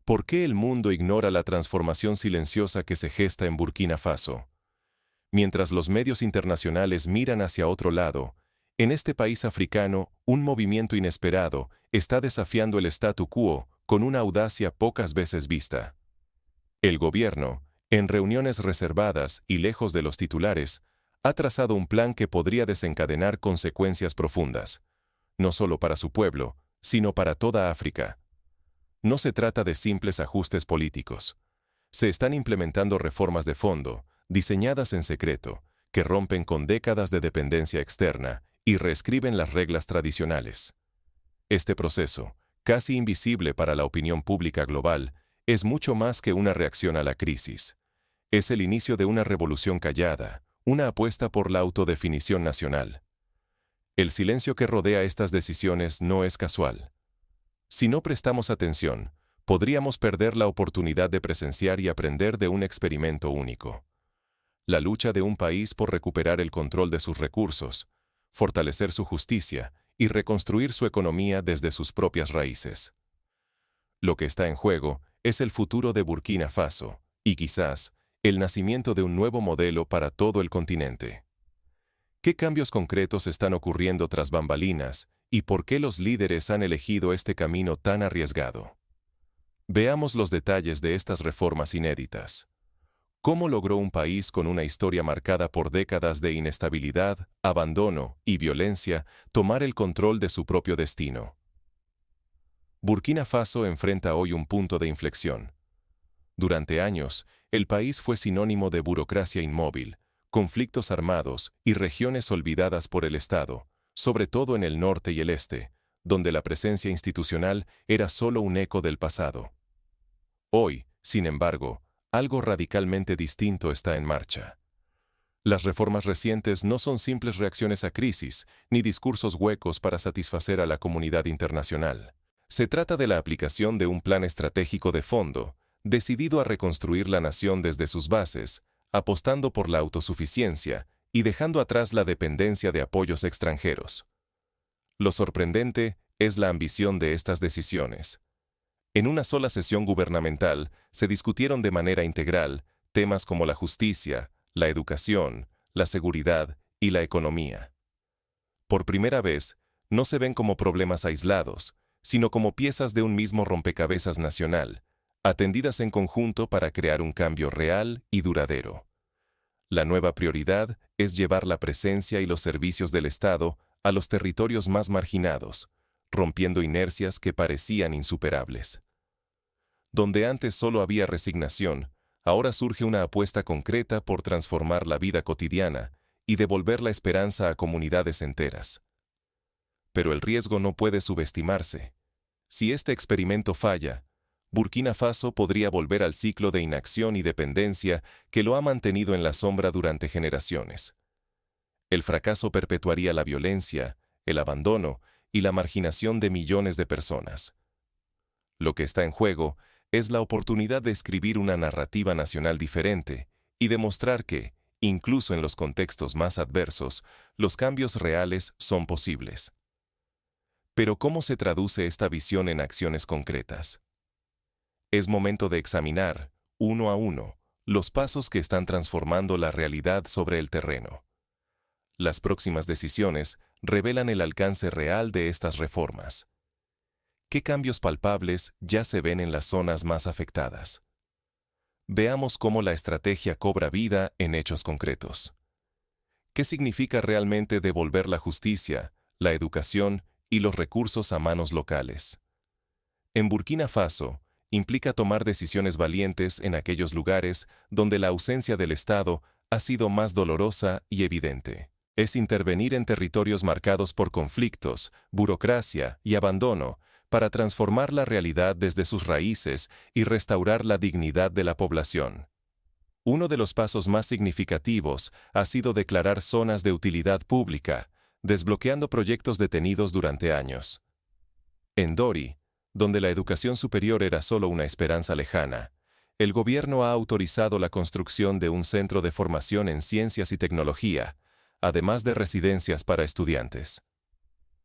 ¿Por qué el mundo ignora la transformación silenciosa que se gesta en Burkina Faso? Mientras los medios internacionales miran hacia otro lado, en este país africano, un movimiento inesperado está desafiando el statu quo con una audacia pocas veces vista. El gobierno, en reuniones reservadas y lejos de los titulares, ha trazado un plan que podría desencadenar consecuencias profundas, no solo para su pueblo, sino para toda África. No se trata de simples ajustes políticos. Se están implementando reformas de fondo, diseñadas en secreto, que rompen con décadas de dependencia externa y reescriben las reglas tradicionales. Este proceso, casi invisible para la opinión pública global, es mucho más que una reacción a la crisis. Es el inicio de una revolución callada, una apuesta por la autodefinición nacional. El silencio que rodea estas decisiones no es casual. Si no prestamos atención, podríamos perder la oportunidad de presenciar y aprender de un experimento único. La lucha de un país por recuperar el control de sus recursos, fortalecer su justicia y reconstruir su economía desde sus propias raíces. Lo que está en juego es el futuro de Burkina Faso, y quizás, el nacimiento de un nuevo modelo para todo el continente. ¿Qué cambios concretos están ocurriendo tras bambalinas y por qué los líderes han elegido este camino tan arriesgado? Veamos los detalles de estas reformas inéditas. ¿Cómo logró un país con una historia marcada por décadas de inestabilidad, abandono y violencia tomar el control de su propio destino? Burkina Faso enfrenta hoy un punto de inflexión. Durante años, el país fue sinónimo de burocracia inmóvil, conflictos armados y regiones olvidadas por el Estado, sobre todo en el norte y el este, donde la presencia institucional era solo un eco del pasado. Hoy, sin embargo, algo radicalmente distinto está en marcha. Las reformas recientes no son simples reacciones a crisis, ni discursos huecos para satisfacer a la comunidad internacional. Se trata de la aplicación de un plan estratégico de fondo, decidido a reconstruir la nación desde sus bases, apostando por la autosuficiencia y dejando atrás la dependencia de apoyos extranjeros. Lo sorprendente es la ambición de estas decisiones. En una sola sesión gubernamental se discutieron de manera integral temas como la justicia, la educación, la seguridad y la economía. Por primera vez, no se ven como problemas aislados, sino como piezas de un mismo rompecabezas nacional, atendidas en conjunto para crear un cambio real y duradero. La nueva prioridad es llevar la presencia y los servicios del Estado a los territorios más marginados, rompiendo inercias que parecían insuperables. Donde antes solo había resignación, ahora surge una apuesta concreta por transformar la vida cotidiana y devolver la esperanza a comunidades enteras. Pero el riesgo no puede subestimarse. Si este experimento falla, Burkina Faso podría volver al ciclo de inacción y dependencia que lo ha mantenido en la sombra durante generaciones. El fracaso perpetuaría la violencia, el abandono y la marginación de millones de personas. Lo que está en juego es la oportunidad de escribir una narrativa nacional diferente y demostrar que, incluso en los contextos más adversos, los cambios reales son posibles. Pero ¿cómo se traduce esta visión en acciones concretas? Es momento de examinar, uno a uno, los pasos que están transformando la realidad sobre el terreno. Las próximas decisiones revelan el alcance real de estas reformas. ¿Qué cambios palpables ya se ven en las zonas más afectadas? Veamos cómo la estrategia cobra vida en hechos concretos. ¿Qué significa realmente devolver la justicia, la educación y los recursos a manos locales? En Burkina Faso, implica tomar decisiones valientes en aquellos lugares donde la ausencia del Estado ha sido más dolorosa y evidente. Es intervenir en territorios marcados por conflictos, burocracia y abandono para transformar la realidad desde sus raíces y restaurar la dignidad de la población. Uno de los pasos más significativos ha sido declarar zonas de utilidad pública, desbloqueando proyectos detenidos durante años. En Dori, donde la educación superior era solo una esperanza lejana, el gobierno ha autorizado la construcción de un centro de formación en ciencias y tecnología, además de residencias para estudiantes.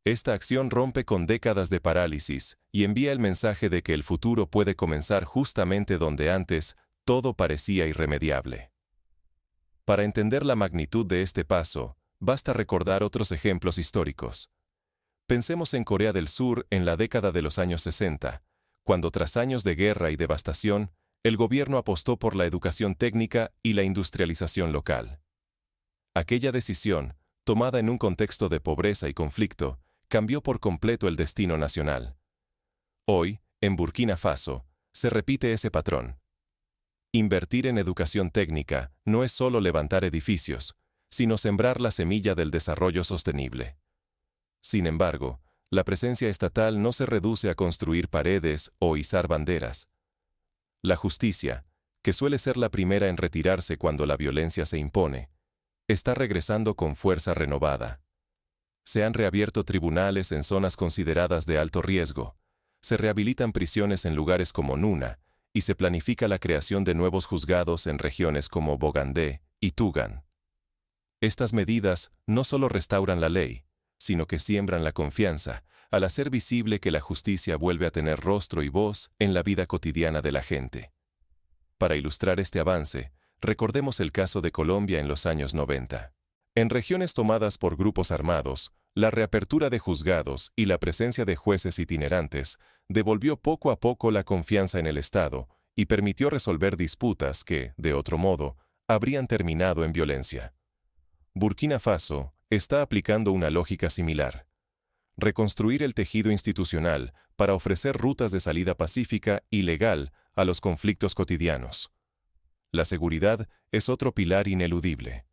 Esta acción rompe con décadas de parálisis y envía el mensaje de que el futuro puede comenzar justamente donde antes todo parecía irremediable. Para entender la magnitud de este paso, basta recordar otros ejemplos históricos. Pensemos en Corea del Sur en la década de los años 60, cuando tras años de guerra y devastación, el gobierno apostó por la educación técnica y la industrialización local. Aquella decisión, tomada en un contexto de pobreza y conflicto, cambió por completo el destino nacional. Hoy, en Burkina Faso, se repite ese patrón. Invertir en educación técnica no es solo levantar edificios, sino sembrar la semilla del desarrollo sostenible. Sin embargo, la presencia estatal no se reduce a construir paredes o izar banderas. La justicia, que suele ser la primera en retirarse cuando la violencia se impone, está regresando con fuerza renovada. Se han reabierto tribunales en zonas consideradas de alto riesgo, se rehabilitan prisiones en lugares como Nuna, y se planifica la creación de nuevos juzgados en regiones como Bogandé y Tougan. Estas medidas no solo restauran la ley, sino que siembran la confianza, al hacer visible que la justicia vuelve a tener rostro y voz en la vida cotidiana de la gente. Para ilustrar este avance, recordemos el caso de Colombia en los años 90. En regiones tomadas por grupos armados, la reapertura de juzgados y la presencia de jueces itinerantes devolvió poco a poco la confianza en el Estado y permitió resolver disputas que, de otro modo, habrían terminado en violencia. Burkina Faso está aplicando una lógica similar. Reconstruir el tejido institucional para ofrecer rutas de salida pacífica y legal a los conflictos cotidianos. La seguridad es otro pilar ineludible.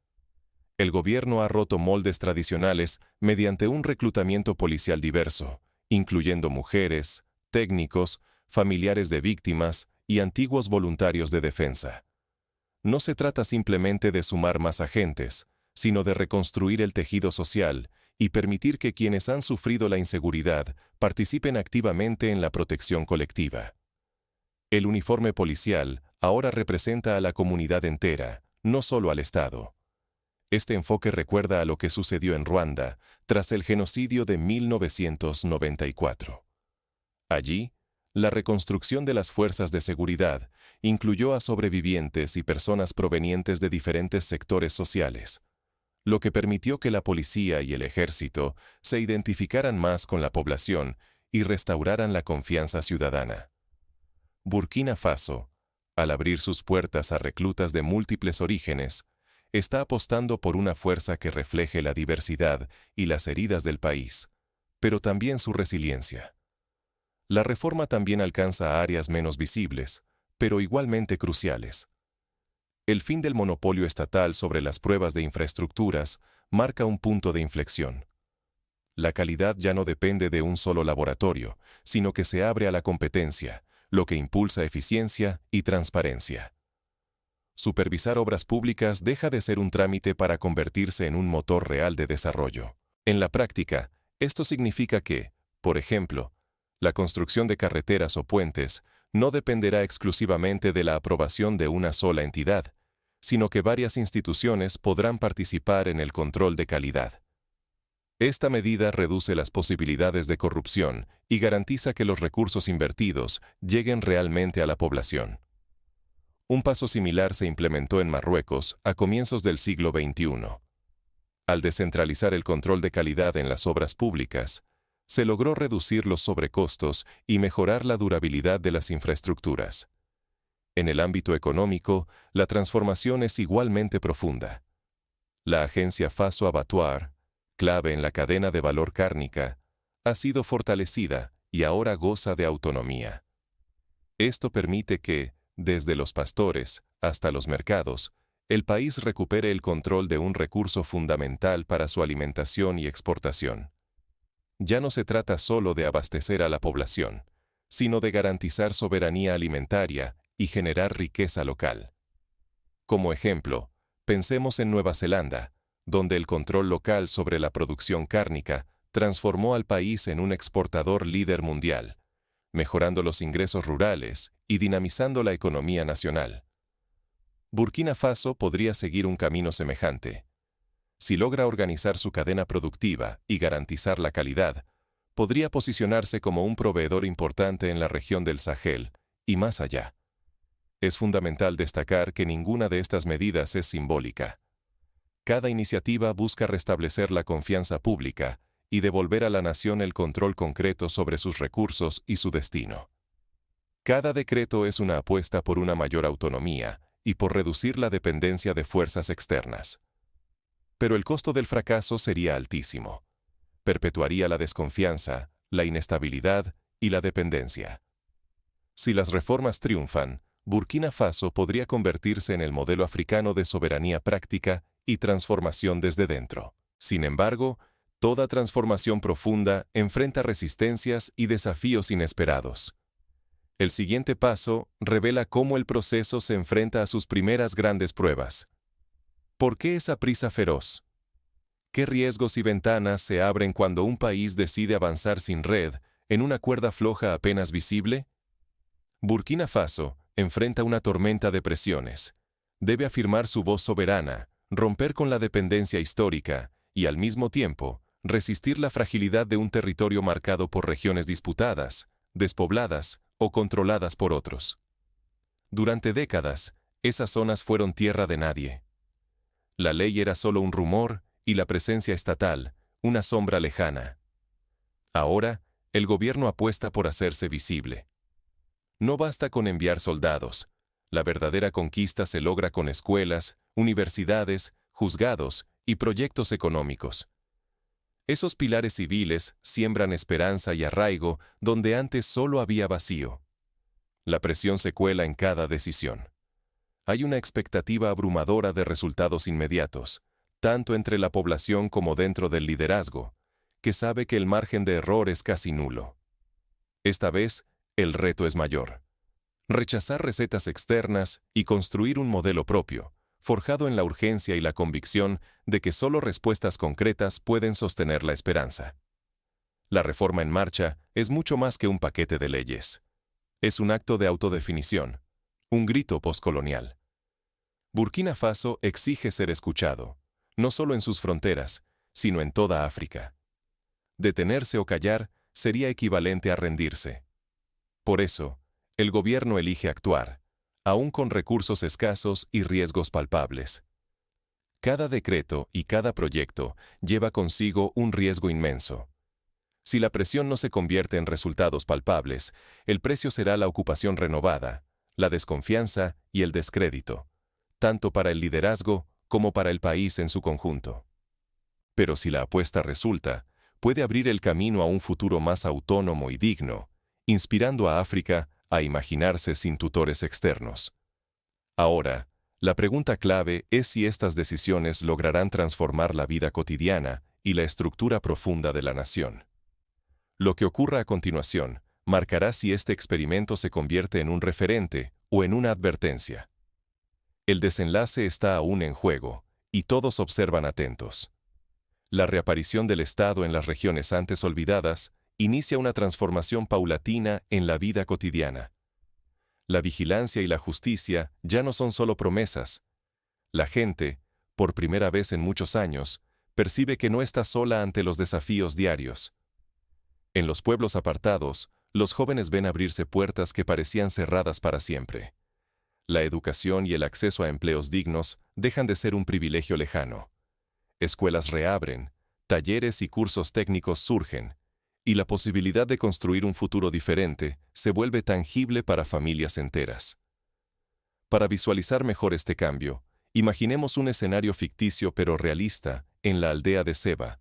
El gobierno ha roto moldes tradicionales mediante un reclutamiento policial diverso, incluyendo mujeres, técnicos, familiares de víctimas y antiguos voluntarios de defensa. No se trata simplemente de sumar más agentes, sino de reconstruir el tejido social y permitir que quienes han sufrido la inseguridad participen activamente en la protección colectiva. El uniforme policial ahora representa a la comunidad entera, no solo al Estado. Este enfoque recuerda a lo que sucedió en Ruanda tras el genocidio de 1994. Allí, la reconstrucción de las fuerzas de seguridad incluyó a sobrevivientes y personas provenientes de diferentes sectores sociales, lo que permitió que la policía y el ejército se identificaran más con la población y restauraran la confianza ciudadana. Burkina Faso, al abrir sus puertas a reclutas de múltiples orígenes, está apostando por una fuerza que refleje la diversidad y las heridas del país, pero también su resiliencia. La reforma también alcanza áreas menos visibles, pero igualmente cruciales. El fin del monopolio estatal sobre las pruebas de infraestructuras marca un punto de inflexión. La calidad ya no depende de un solo laboratorio, sino que se abre a la competencia, lo que impulsa eficiencia y transparencia. Supervisar obras públicas deja de ser un trámite para convertirse en un motor real de desarrollo. En la práctica, esto significa que, por ejemplo, la construcción de carreteras o puentes no dependerá exclusivamente de la aprobación de una sola entidad, sino que varias instituciones podrán participar en el control de calidad. Esta medida reduce las posibilidades de corrupción y garantiza que los recursos invertidos lleguen realmente a la población. Un paso similar se implementó en Marruecos a comienzos del siglo XXI. Al descentralizar el control de calidad en las obras públicas, se logró reducir los sobrecostos y mejorar la durabilidad de las infraestructuras. En el ámbito económico, la transformación es igualmente profunda. La agencia Faso Abattoir, clave en la cadena de valor cárnica, ha sido fortalecida y ahora goza de autonomía. Esto permite que, desde los pastores hasta los mercados, el país recupere el control de un recurso fundamental para su alimentación y exportación. Ya no se trata solo de abastecer a la población, sino de garantizar soberanía alimentaria y generar riqueza local. Como ejemplo, pensemos en Nueva Zelanda, donde el control local sobre la producción cárnica transformó al país en un exportador líder mundial, mejorando los ingresos rurales y dinamizando la economía nacional. Burkina Faso podría seguir un camino semejante. si logra organizar su cadena productiva y garantizar la calidad, podría posicionarse como un proveedor importante en la región del Sahel y más allá. Es fundamental destacar que ninguna de estas medidas es simbólica. Cada iniciativa busca restablecer la confianza pública y devolver a la nación el control concreto sobre sus recursos y su destino. Cada decreto es una apuesta por una mayor autonomía y por reducir la dependencia de fuerzas externas. Pero el costo del fracaso sería altísimo. Perpetuaría la desconfianza, la inestabilidad y la dependencia. Si las reformas triunfan, Burkina Faso podría convertirse en el modelo africano de soberanía práctica y transformación desde dentro. Sin embargo, toda transformación profunda enfrenta resistencias y desafíos inesperados. El siguiente paso revela cómo el proceso se enfrenta a sus primeras grandes pruebas. ¿Por qué esa prisa feroz? ¿Qué riesgos y ventanas se abren cuando un país decide avanzar sin red, en una cuerda floja apenas visible? Burkina Faso enfrenta una tormenta de presiones. Debe afirmar su voz soberana, romper con la dependencia histórica y, al mismo tiempo, resistir la fragilidad de un territorio marcado por regiones disputadas, despobladas o controladas por otros. Durante décadas, esas zonas fueron tierra de nadie. La ley era solo un rumor y la presencia estatal, una sombra lejana. Ahora, el gobierno apuesta por hacerse visible. No basta con enviar soldados. La verdadera conquista se logra con escuelas, universidades, juzgados y proyectos económicos. Esos pilares civiles siembran esperanza y arraigo donde antes solo había vacío. La presión se cuela en cada decisión. Hay una expectativa abrumadora de resultados inmediatos, tanto entre la población como dentro del liderazgo, que sabe que el margen de error es casi nulo. Esta vez, el reto es mayor. Rechazar recetas externas y construir un modelo propio, forjado en la urgencia y la convicción de que solo respuestas concretas pueden sostener la esperanza. La reforma en marcha es mucho más que un paquete de leyes. Es un acto de autodefinición, un grito postcolonial. Burkina Faso exige ser escuchado, no solo en sus fronteras, sino en toda África. Detenerse o callar sería equivalente a rendirse. Por eso, el gobierno elige actuar, aún con recursos escasos y riesgos palpables. Cada decreto y cada proyecto lleva consigo un riesgo inmenso. Si la presión no se convierte en resultados palpables, el precio será la ocupación renovada, la desconfianza y el descrédito, tanto para el liderazgo como para el país en su conjunto. Pero si la apuesta resulta, puede abrir el camino a un futuro más autónomo y digno, inspirando a África a imaginarse sin tutores externos. Ahora, la pregunta clave es si estas decisiones lograrán transformar la vida cotidiana y la estructura profunda de la nación. Lo que ocurra a continuación marcará si este experimento se convierte en un referente o en una advertencia. El desenlace está aún en juego, y todos observan atentos. La reaparición del Estado en las regiones antes olvidadas inicia una transformación paulatina en la vida cotidiana. La vigilancia y la justicia ya no son solo promesas. La gente, por primera vez en muchos años, percibe que no está sola ante los desafíos diarios. En los pueblos apartados, los jóvenes ven abrirse puertas que parecían cerradas para siempre. La educación y el acceso a empleos dignos dejan de ser un privilegio lejano. Escuelas reabren, talleres y cursos técnicos surgen, y la posibilidad de construir un futuro diferente se vuelve tangible para familias enteras. Para visualizar mejor este cambio, imaginemos un escenario ficticio pero realista en la aldea de Seba,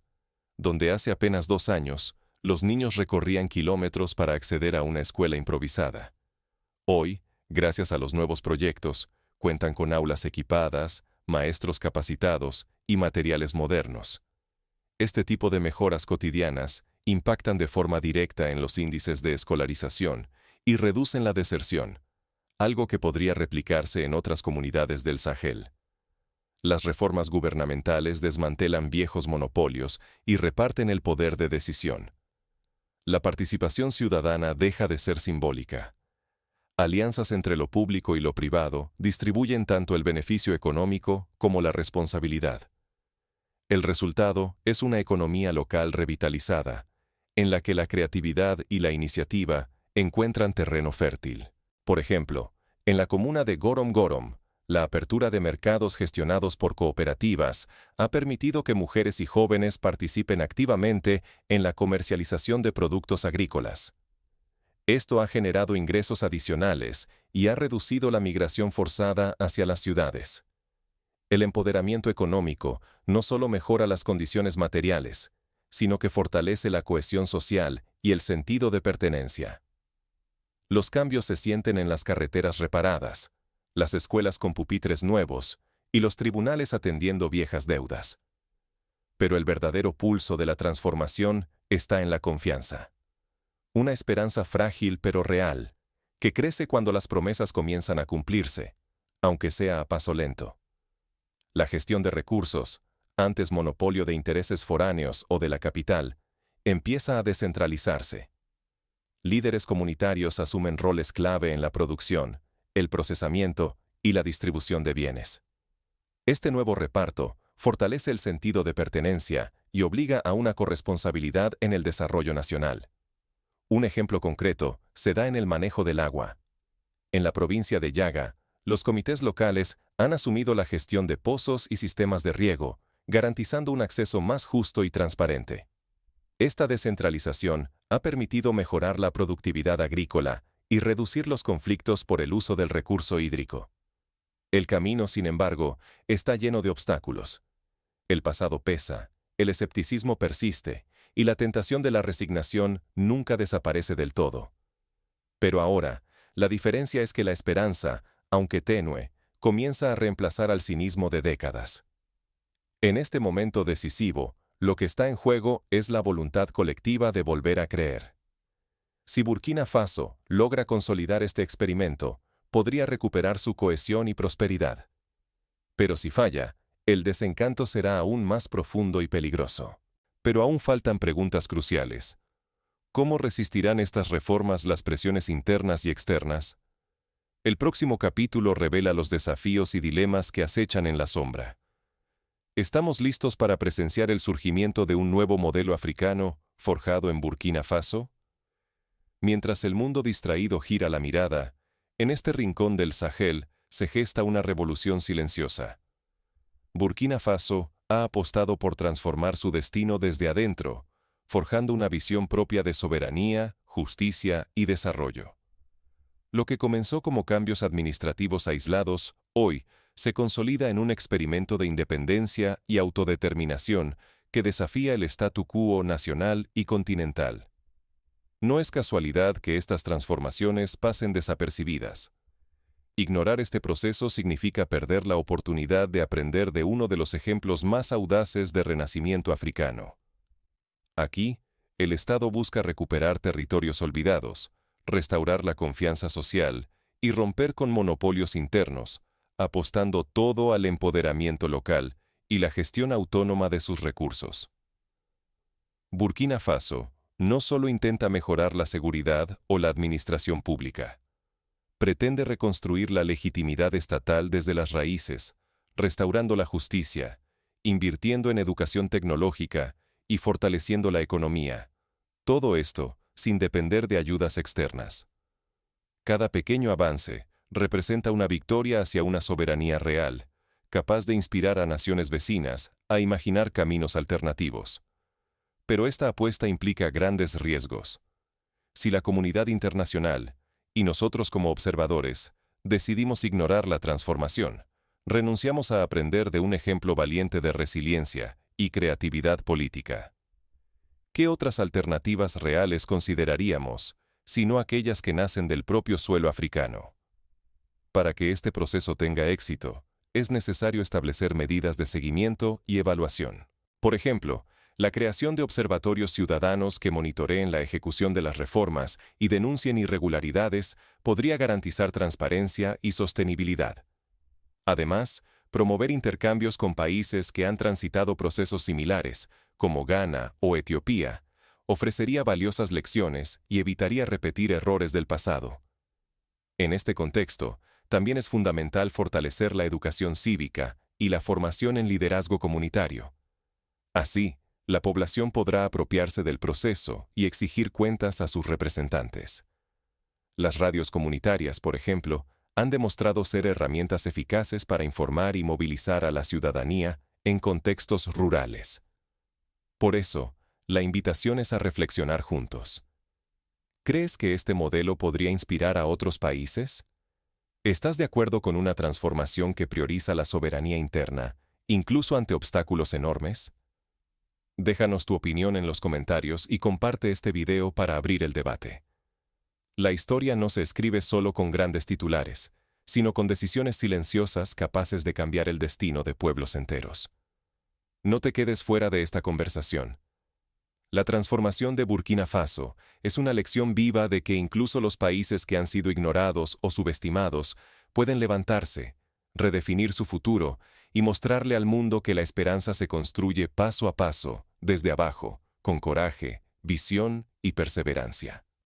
donde hace apenas 2 años, los niños recorrían kilómetros para acceder a una escuela improvisada. Hoy, gracias a los nuevos proyectos, cuentan con aulas equipadas, maestros capacitados y materiales modernos. Este tipo de mejoras cotidianas impactan de forma directa en los índices de escolarización y reducen la deserción, algo que podría replicarse en otras comunidades del Sahel. Las reformas gubernamentales desmantelan viejos monopolios y reparten el poder de decisión. La participación ciudadana deja de ser simbólica. Alianzas entre lo público y lo privado distribuyen tanto el beneficio económico como la responsabilidad. El resultado es una economía local revitalizada, en la que la creatividad y la iniciativa encuentran terreno fértil. Por ejemplo, en la comuna de Gorom Gorom, la apertura de mercados gestionados por cooperativas ha permitido que mujeres y jóvenes participen activamente en la comercialización de productos agrícolas. Esto ha generado ingresos adicionales y ha reducido la migración forzada hacia las ciudades. El empoderamiento económico no solo mejora las condiciones materiales, sino que fortalece la cohesión social y el sentido de pertenencia. Los cambios se sienten en las carreteras reparadas, las escuelas con pupitres nuevos y los tribunales atendiendo viejas deudas. Pero el verdadero pulso de la transformación está en la confianza. Una esperanza frágil pero real, que crece cuando las promesas comienzan a cumplirse, aunque sea a paso lento. La gestión de recursos, antes monopolio de intereses foráneos o de la capital, empieza a descentralizarse. Líderes comunitarios asumen roles clave en la producción, el procesamiento y la distribución de bienes. Este nuevo reparto fortalece el sentido de pertenencia y obliga a una corresponsabilidad en el desarrollo nacional. Un ejemplo concreto se da en el manejo del agua. En la provincia de Yaga, los comités locales han asumido la gestión de pozos y sistemas de riego, garantizando un acceso más justo y transparente. Esta descentralización ha permitido mejorar la productividad agrícola y reducir los conflictos por el uso del recurso hídrico. El camino, sin embargo, está lleno de obstáculos. El pasado pesa, el escepticismo persiste, y la tentación de la resignación nunca desaparece del todo. Pero ahora, la diferencia es que la esperanza, aunque tenue, comienza a reemplazar al cinismo de décadas. En este momento decisivo, lo que está en juego es la voluntad colectiva de volver a creer. Si Burkina Faso logra consolidar este experimento, podría recuperar su cohesión y prosperidad. Pero si falla, el desencanto será aún más profundo y peligroso. Pero aún faltan preguntas cruciales. ¿Cómo resistirán estas reformas las presiones internas y externas? El próximo capítulo revela los desafíos y dilemas que acechan en la sombra. ¿Estamos listos para presenciar el surgimiento de un nuevo modelo africano forjado en Burkina Faso? Mientras el mundo distraído gira la mirada, en este rincón del Sahel se gesta una revolución silenciosa. Burkina Faso ha apostado por transformar su destino desde adentro, forjando una visión propia de soberanía, justicia y desarrollo. Lo que comenzó como cambios administrativos aislados, hoy se consolida en un experimento de independencia y autodeterminación que desafía el statu quo nacional y continental. No es casualidad que estas transformaciones pasen desapercibidas. Ignorar este proceso significa perder la oportunidad de aprender de uno de los ejemplos más audaces de renacimiento africano. Aquí, el Estado busca recuperar territorios olvidados, restaurar la confianza social y romper con monopolios internos, apostando todo al empoderamiento local y la gestión autónoma de sus recursos. Burkina Faso no solo intenta mejorar la seguridad o la administración pública. Pretende reconstruir la legitimidad estatal desde las raíces, restaurando la justicia, invirtiendo en educación tecnológica y fortaleciendo la economía. Todo esto sin depender de ayudas externas. Cada pequeño avance representa una victoria hacia una soberanía real, capaz de inspirar a naciones vecinas a imaginar caminos alternativos. Pero esta apuesta implica grandes riesgos. Si la comunidad internacional, y nosotros como observadores, decidimos ignorar la transformación, renunciamos a aprender de un ejemplo valiente de resiliencia y creatividad política. ¿Qué otras alternativas reales consideraríamos, sino aquellas que nacen del propio suelo africano? Para que este proceso tenga éxito, es necesario establecer medidas de seguimiento y evaluación. Por ejemplo, la creación de observatorios ciudadanos que monitoreen la ejecución de las reformas y denuncien irregularidades podría garantizar transparencia y sostenibilidad. Además, promover intercambios con países que han transitado procesos similares, como Ghana o Etiopía, ofrecería valiosas lecciones y evitaría repetir errores del pasado. En este contexto, también es fundamental fortalecer la educación cívica y la formación en liderazgo comunitario. Así, la población podrá apropiarse del proceso y exigir cuentas a sus representantes. Las radios comunitarias, por ejemplo, han demostrado ser herramientas eficaces para informar y movilizar a la ciudadanía en contextos rurales. Por eso, la invitación es a reflexionar juntos. ¿Crees que este modelo podría inspirar a otros países? ¿Estás de acuerdo con una transformación que prioriza la soberanía interna, incluso ante obstáculos enormes? Déjanos tu opinión en los comentarios y comparte este video para abrir el debate. La historia no se escribe solo con grandes titulares, sino con decisiones silenciosas capaces de cambiar el destino de pueblos enteros. No te quedes fuera de esta conversación. La transformación de Burkina Faso es una lección viva de que incluso los países que han sido ignorados o subestimados pueden levantarse, redefinir su futuro y mostrarle al mundo que la esperanza se construye paso a paso, desde abajo, con coraje, visión y perseverancia.